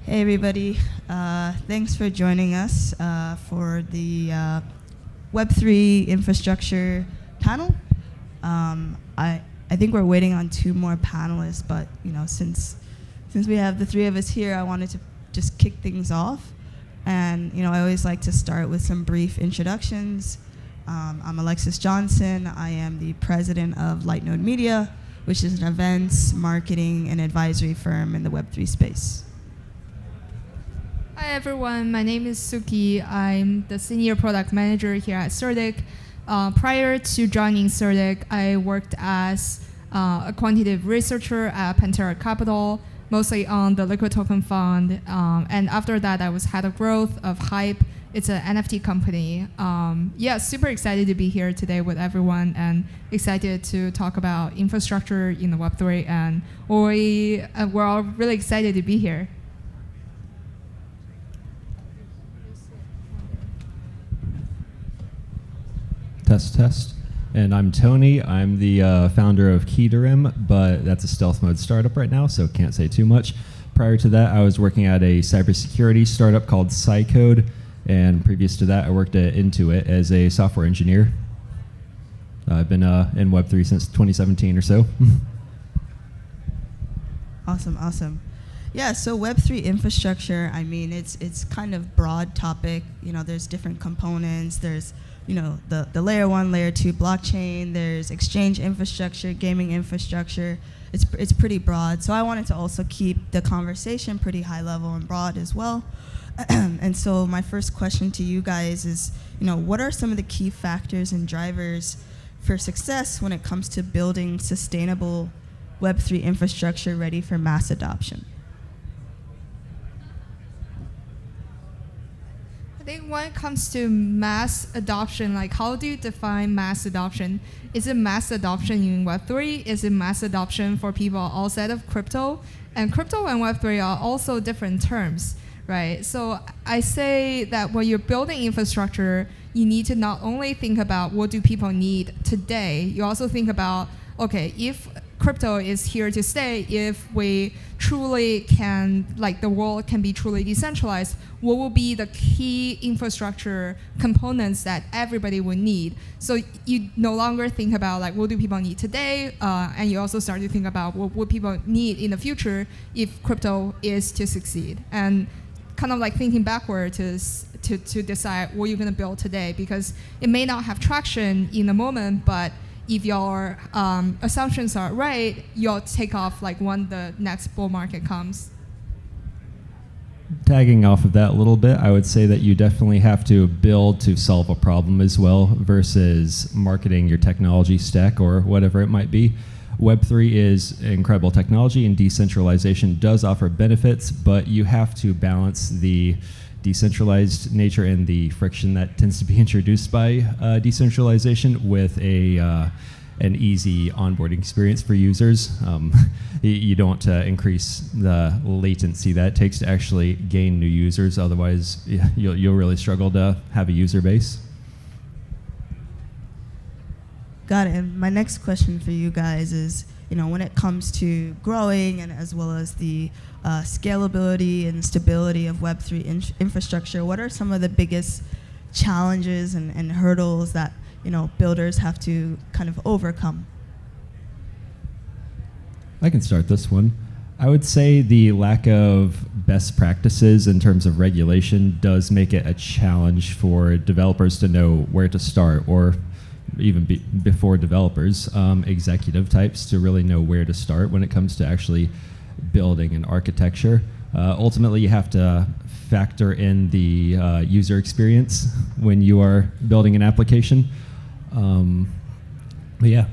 Hey everybody, thanks for joining us for the Web3 infrastructure panel. I think we're waiting on two more panelists, but since we have the three of us here, I wanted to just kick things off. And I always like to start with some brief introductions. I'm Alexis Johnson. I am the president of Lightnode Media, which is an events, marketing, and advisory firm in the Web3 space. Hi everyone, my name is Suki. I'm the senior product manager here at Certic. Prior to joining Certic, I worked as a quantitative researcher at Pantera Capital, mostly on the liquid token fund. And after that, I was head of growth of Hype. It's an NFT company. Super excited to be here today with everyone and excited to talk about infrastructure in the Web3. And we're all really excited to be here. Test. And I'm Tony. I'm the founder of Keyterim, but that's a stealth mode startup right now, so can't say too much. Prior to that, I was working at a cybersecurity startup called Cycode, and previous to that, I worked at Intuit as a software engineer. I've been in Web3 since 2017 or so. Awesome. Yeah, so Web3 infrastructure, it's kind of broad topic. There's different components. There's the layer 1, layer 2 blockchain, there's exchange infrastructure, gaming infrastructure. It's pretty broad. So I wanted to also keep the conversation pretty high level and broad as well. And so my first question to you guys is, what are some of the key factors and drivers for success when it comes to building sustainable Web3 infrastructure ready for mass adoption? I think when it comes to mass adoption, how do you define mass adoption? Is it mass adoption in Web3? Is it mass adoption for people outside of crypto? And crypto and Web3 are also different terms, right? So I say that when you're building infrastructure, you need to not only think about what do people need today, you also think about, okay, if crypto is here to stay, if we truly can, the world can be truly decentralized, what will be the key infrastructure components that everybody would need? So you no longer think about what do people need today, and you also start to think about what people need in the future if crypto is to succeed. And kind of thinking backward to decide what you're going to build today, because it may not have traction in the moment, but if your assumptions are right, you'll take off when the next bull market comes. Tagging off of that a little bit, I would say that you definitely have to build to solve a problem as well versus marketing your technology stack or whatever it might be. Web3 is incredible technology and decentralization does offer benefits, but you have to balance the decentralized nature and the friction that tends to be introduced by decentralization with an easy onboarding experience for users. You don't want to increase the latency that it takes to actually gain new users. Otherwise, you'll really struggle to have a user base. Got it. And my next question for you guys is, when it comes to growing and as well as the scalability and stability of Web3 infrastructure, what are some of the biggest challenges and hurdles that builders have to kind of overcome? I can start this one. I would say the lack of best practices in terms of regulation does make it a challenge for developers to know where to start, or even before developers, executive types to really know where to start when it comes to actually building an architecture. Ultimately, you have to factor in the user experience when you are building an application. But yeah.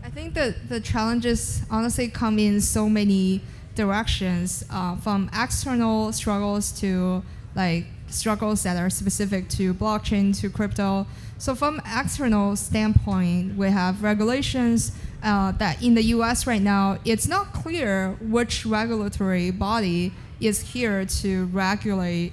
I think that the challenges honestly come in so many directions, from external struggles to struggles that are specific to blockchain, to crypto. So from external standpoint, we have regulations that in the US right now, it's not clear which regulatory body is here to regulate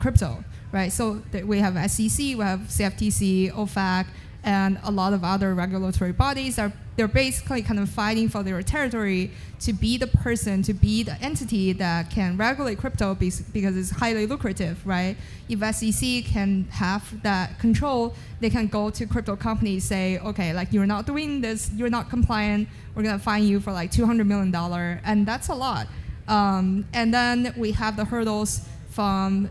crypto, right? So we have SEC, we have CFTC, OFAC, and a lot of other regulatory bodies are they're basically kind of fighting for their territory to be the person, to be the entity that can regulate crypto because it's highly lucrative, right? If SEC can have that control, they can go to crypto companies, say, okay, like you're not doing this, you're not compliant, we're gonna fine you for like $200 million, and that's a lot. And then we have the hurdles from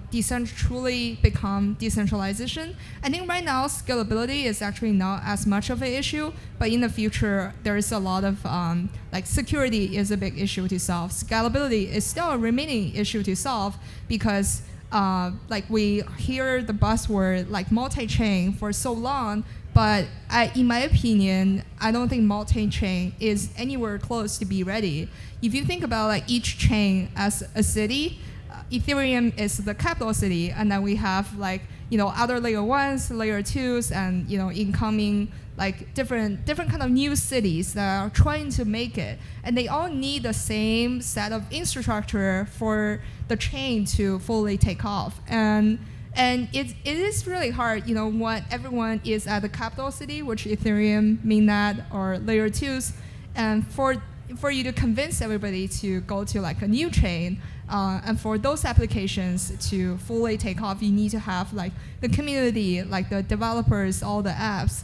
truly become decentralization. I think right now scalability is actually not as much of an issue, but in the future there is a lot of like security is a big issue to solve. Scalability is still a remaining issue to solve because like we hear the buzzword like multi-chain for so long, but in my opinion, I don't think multi-chain is anywhere close to be ready. If you think about like each chain as a city, Ethereum is the capital city, and then we have like other layer 1s, layer 2s, and incoming like different kind of new cities that are trying to make it, and they all need the same set of infrastructure for the chain to fully take off. And it is really hard, when everyone is at the capital city, which Ethereum, mainnet, or layer 2s, and for you to convince everybody to go to like a new chain. And for those applications to fully take off, you need to have like the community, like the developers, all the apps.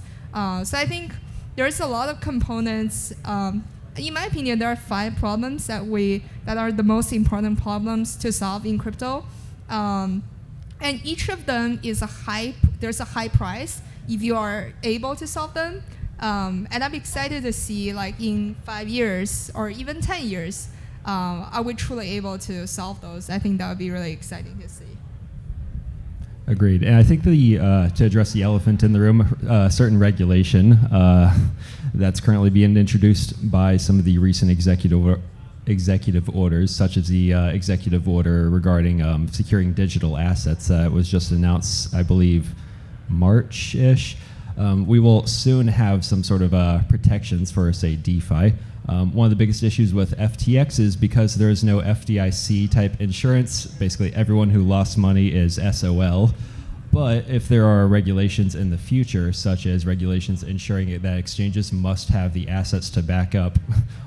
So I think there's a lot of components. In my opinion, there are 5 problems that are the most important problems to solve in crypto. And each of them is there's a high price if you are able to solve them. And I'm excited to see like in 5 years or even 10 years, are we truly able to solve those? I think that would be really exciting to see. Agreed. And I think to address the elephant in the room, certain regulation that's currently being introduced by some of the recent executive orders, such as the executive order regarding securing digital assets that was just announced, I believe, March-ish. We will soon have some sort of protections for, say, DeFi. One of the biggest issues with FTX is because there is no FDIC type insurance. Basically, everyone who lost money is SOL. But if there are regulations in the future, such as regulations ensuring that exchanges must have the assets to back up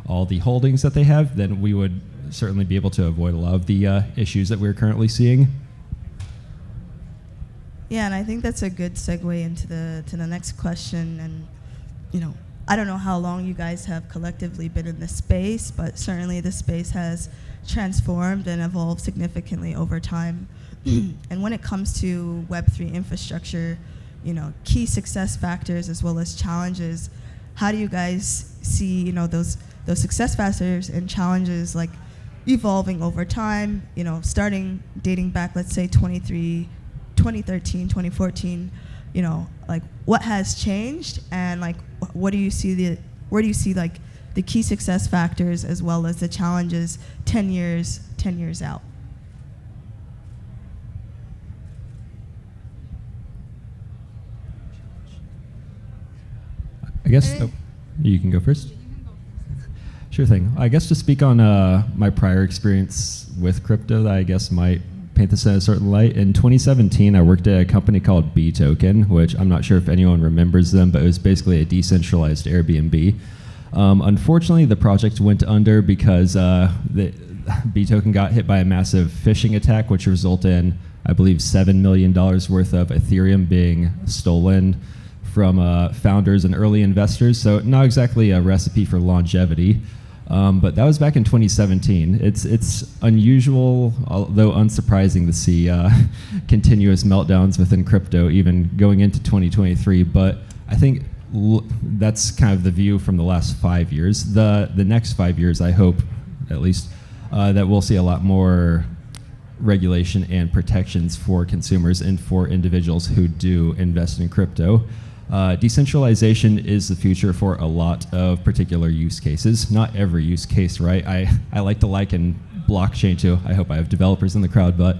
all the holdings that they have, then we would certainly be able to avoid a lot of the issues that we're currently seeing. Yeah, and I think that's a good segue into the next question. And I don't know how long you guys have collectively been in this space, but certainly the space has transformed and evolved significantly over time. And when it comes to Web3 infrastructure, key success factors as well as challenges, how do you guys see, those success factors and challenges like evolving over time, dating back, let's say 2013, 2014, like what has changed, and like where do you see like the key success factors as well as the challenges 10 years out? I guess you can go first. Sure thing. I guess to speak on my prior experience with crypto that I guess might paint this in a certain light. In 2017, I worked at a company called Btoken, which I'm not sure if anyone remembers them, but it was basically a decentralized Airbnb. Unfortunately, the project went under because Btoken got hit by a massive phishing attack, which resulted in, I believe, $7 million worth of Ethereum being stolen from founders and early investors. So not exactly a recipe for longevity. But that was back in 2017. It's unusual, although unsurprising, to see continuous meltdowns within crypto, even going into 2023. But I think that's kind of the view from the last 5 years. The next 5 years, I hope, at least, that we'll see a lot more regulation and protections for consumers and for individuals who do invest in crypto. Decentralization is the future for a lot of particular use cases. Not every use case, right? I like to liken blockchain to, I hope I have developers in the crowd, but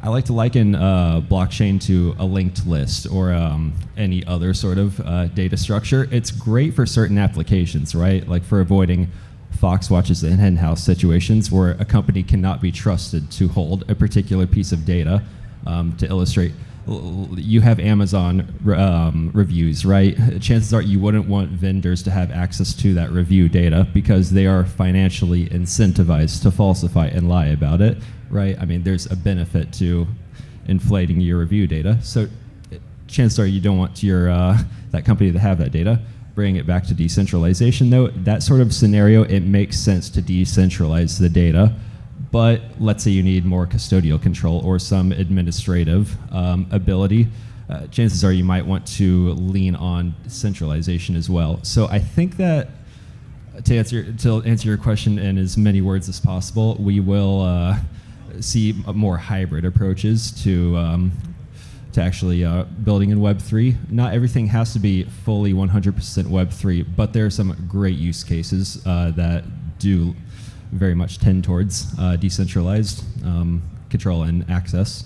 I like to liken blockchain to a linked list or any other sort of data structure. It's great for certain applications, right? Like for avoiding Fox watches in hen-house situations where a company cannot be trusted to hold a particular piece of data, to illustrate. you have Amazon reviews, right? Chances are you wouldn't want vendors to have access to that review data because they are financially incentivized to falsify and lie about it, right? I mean, there's a benefit to inflating your review data. So chances are you don't want your that company to have that data. Bring it back to decentralization, though, that sort of scenario, it makes sense to decentralize the data. But let's say you need more custodial control or some administrative ability. Chances are you might want to lean on centralization as well. So I think that to answer your question in as many words as possible, we will see more hybrid approaches to actually building in Web3. Not everything has to be fully 100% Web3, but there are some great use cases that do very much tend towards decentralized control and access.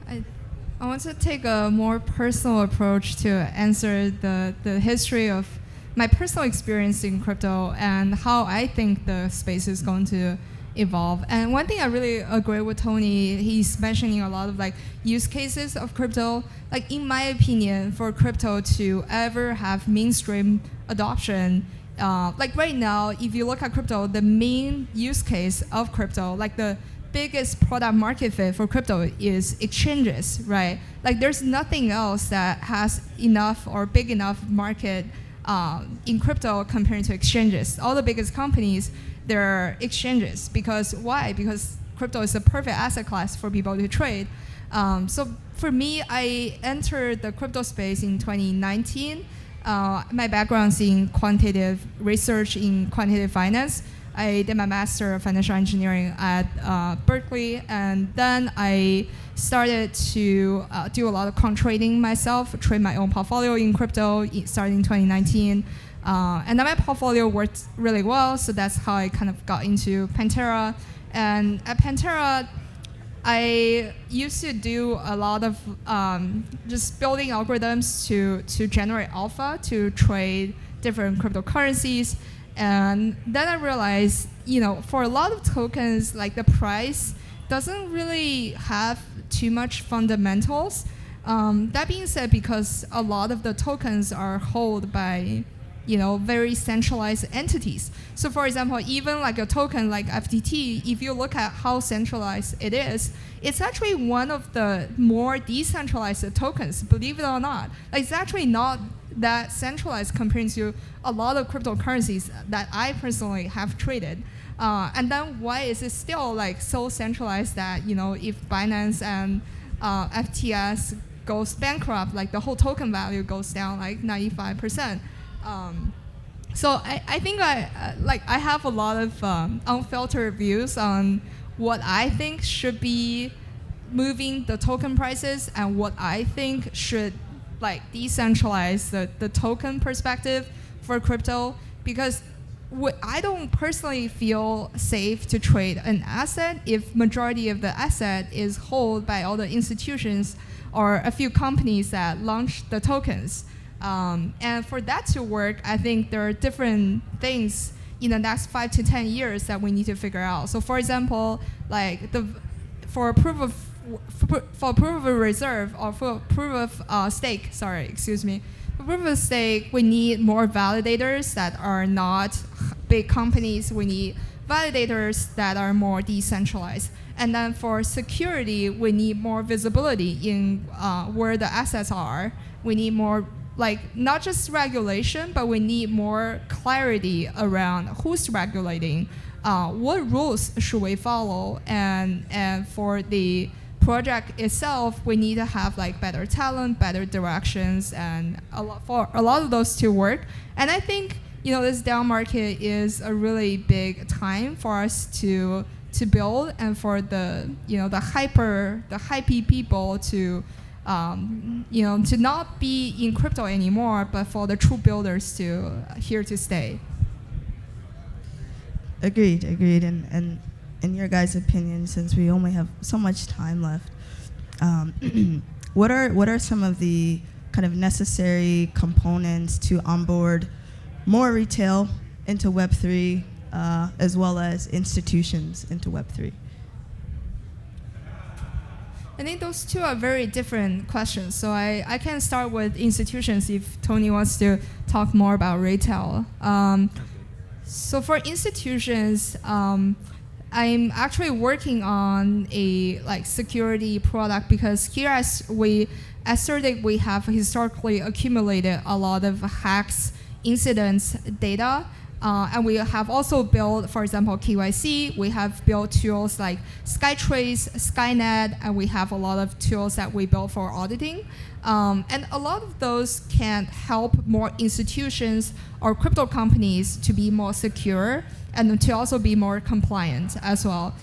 I want to take a more personal approach to answer the history of my personal experience in crypto and how I think the space is going to evolve. And one thing I really agree with Tony, he's mentioning a lot of like use cases of crypto. Like in my opinion, for crypto to ever have mainstream adoption, like right now, if you look at crypto, the main use case of crypto, like the biggest product market fit for crypto is exchanges, right? Like there's nothing else that has enough or big enough market in crypto compared to exchanges. All the biggest companies, they're exchanges. Because why? Because crypto is a perfect asset class for people to trade. So for me, I entered the crypto space in 2019. My background is in quantitative research in quantitative finance. I did my master of financial engineering at Berkeley, and then I started to do a lot of quant trading myself, trade my own portfolio in crypto starting in 2019. And then my portfolio worked really well, so that's how I kind of got into Pantera. And at Pantera, I used to do a lot of just building algorithms to generate alpha to trade different cryptocurrencies. And then I realized, for a lot of tokens, like the price doesn't really have too much fundamentals. That being said, because a lot of the tokens are held by very centralized entities. So for example, even like a token like FTT, if you look at how centralized it is, it's actually one of the more decentralized tokens, believe it or not. Like, it's actually not that centralized compared to a lot of cryptocurrencies that I personally have traded. And then why is it still like so centralized that, if Binance and FTS goes bankrupt, like the whole token value goes down like 95%. So I think I have a lot of unfiltered views on what I think should be moving the token prices and what I think should like decentralize the token perspective for crypto, because I don't personally feel safe to trade an asset if majority of the asset is held by all the institutions or a few companies that launch the tokens. And for that to work, I think there are different things in the next 5 to 10 years that we need to figure out. So for example, like for proof of reserve or for proof of stake, for proof of stake, we need more validators that are not big companies. We need validators that are more decentralized. And then for security, we need more visibility in where the assets are. We need more, like, not just regulation, but we need more clarity around who's regulating, what rules should we follow, and for the project itself, we need to have like better talent, better directions, and for a lot of those to work. And I think this down market is a really big time for us to build, and for the hypey people to to not be in crypto anymore, but for the true builders to here to stay. Agreed. And in your guys' opinion, since we only have so much time left, what are some of the kind of necessary components to onboard more retail into Web3, as well as institutions into Web3? I think those two are very different questions. So I can start with institutions if Tony wants to talk more about retail. So for institutions, I'm actually working on a security product because here at Certic, we have historically accumulated a lot of hacks, incidents, data. And we have also built, for example, KYC. We have built tools like Skytrace, Skynet, and we have a lot of tools that we built for auditing. And a lot of those can help more institutions or crypto companies to be more secure and to also be more compliant as well.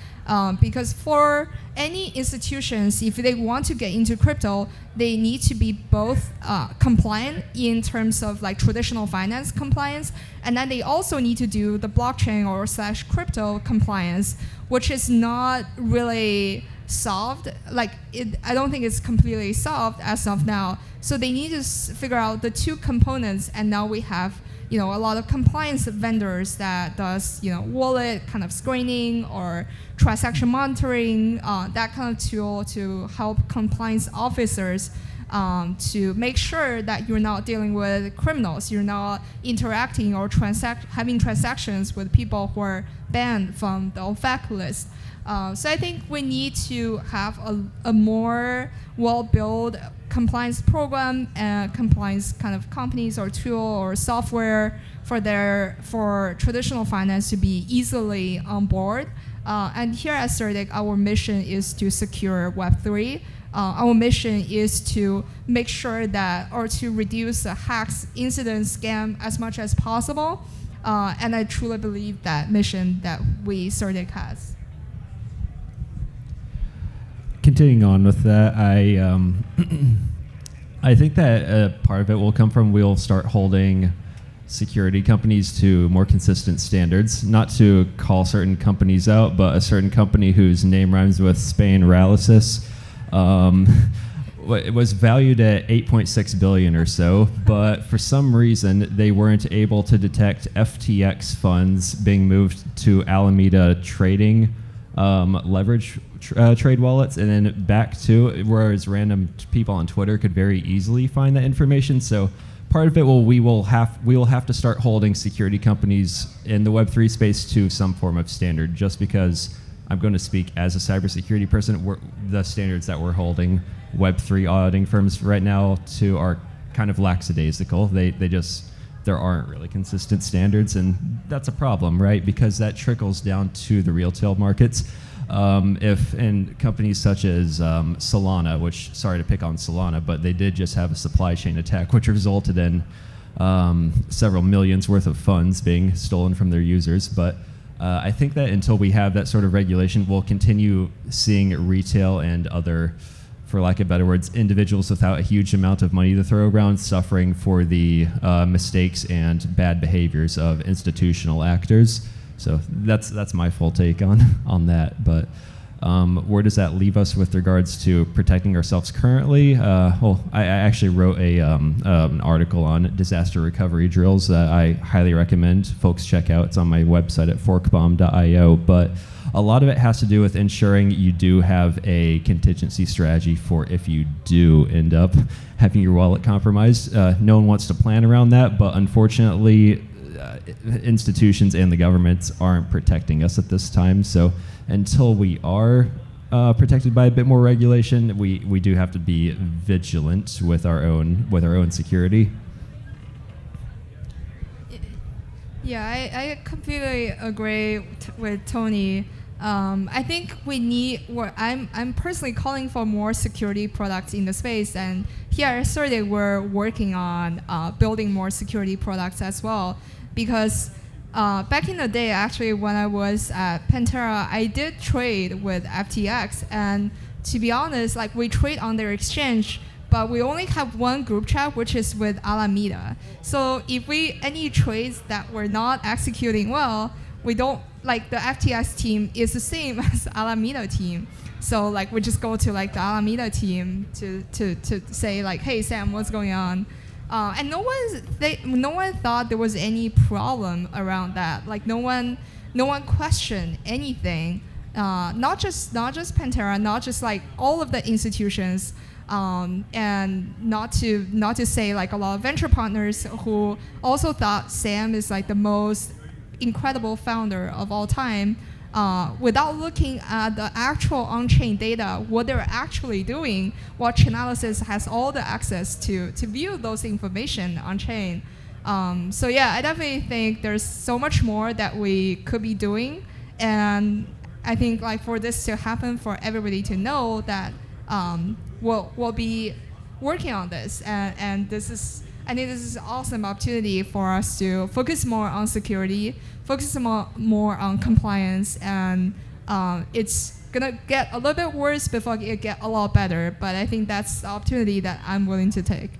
Because for any institutions, if they want to get into crypto, they need to be both compliant in terms of traditional finance compliance, and then they also need to do the blockchain or / crypto compliance, which is not really solved. I don't think it's completely solved as of now. So they need to figure out the two components, and now we have a lot of compliance vendors that does wallet kind of screening or transaction monitoring, that kind of tool to help compliance officers to make sure that you're not dealing with criminals, you're not interacting or having transactions with people who are banned from the OFAC list. So I think we need to have a more well-built compliance program and compliance kind of companies or tool or software for traditional finance to be easily on board. And here at Certic, our mission is to secure Web3. Our mission is to make sure that, or to reduce the hacks, incidents, scam as much as possible. And I truly believe that mission that Certic has. Continuing on with that, I think that part of it will come from we'll start holding security companies to more consistent standards. Not to call certain companies out, but a certain company whose name rhymes with Spain, Ralysis, it was valued at 8.6 billion or so, but for some reason they weren't able to detect FTX funds being moved to Alameda trading leverage trade wallets and then back to, whereas random people on Twitter could very easily find that information. So part of it we will have to start holding security companies in the Web3 space to some form of standard, just because I'm going to speak as a cybersecurity person. The standards that we're holding Web3 auditing firms right now to are kind of lackadaisical. There aren't really consistent standards, and that's a problem, right? Because that trickles down to the retail markets. If in companies such as Solana, which, sorry to pick on Solana, but they did just have a supply chain attack, which resulted in several millions worth of funds being stolen from their users. But I think that until we have that sort of regulation, we'll continue seeing retail and other, for lack of better words, individuals without a huge amount of money to throw around suffering for the mistakes and bad behaviors of institutional actors. So that's my full take on that. But where does that leave us with regards to protecting ourselves currently? I actually wrote an article on disaster recovery drills that I highly recommend folks check out. It's on my website at forkbomb.io. But a lot of it has to do with ensuring you do have a contingency strategy for if you do end up having your wallet compromised. No one wants to plan around that, but unfortunately, institutions and the governments aren't protecting us at this time. So until we are protected by a bit more regulation, we do have to be vigilant with our own security. Yeah, I completely agree with Tony. I think we need. I'm personally calling for more security products in the space, and here at Certic we're working on building more security products as well. Because back in the day, actually, when I was at Pantera, I did trade with FTX, and to be honest, we trade on their exchange, but we only have one group chat, which is with Alameda. So if any trades that were not executing well, we don't, the FTX team is the same as Alameda team. So we just go to the Alameda team to say hey Sam, what's going on? And no one thought there was any problem around that. No one questioned anything. not just Pantera, not just like all of the institutions, and not to say like a lot of venture partners who also thought Sam is like the most incredible founder of all time, without looking at the actual on-chain data, what they're actually doing, while Chainalysis has all the access to view those information on-chain. So yeah, I definitely think there's so much more that we could be doing, and I think like for this to happen, for everybody to know that we'll be working on this, and I think this is an awesome opportunity for us to focus more on security, focus more on compliance, and it's gonna get a little bit worse before it get a lot better. But I think that's the opportunity that I'm willing to take.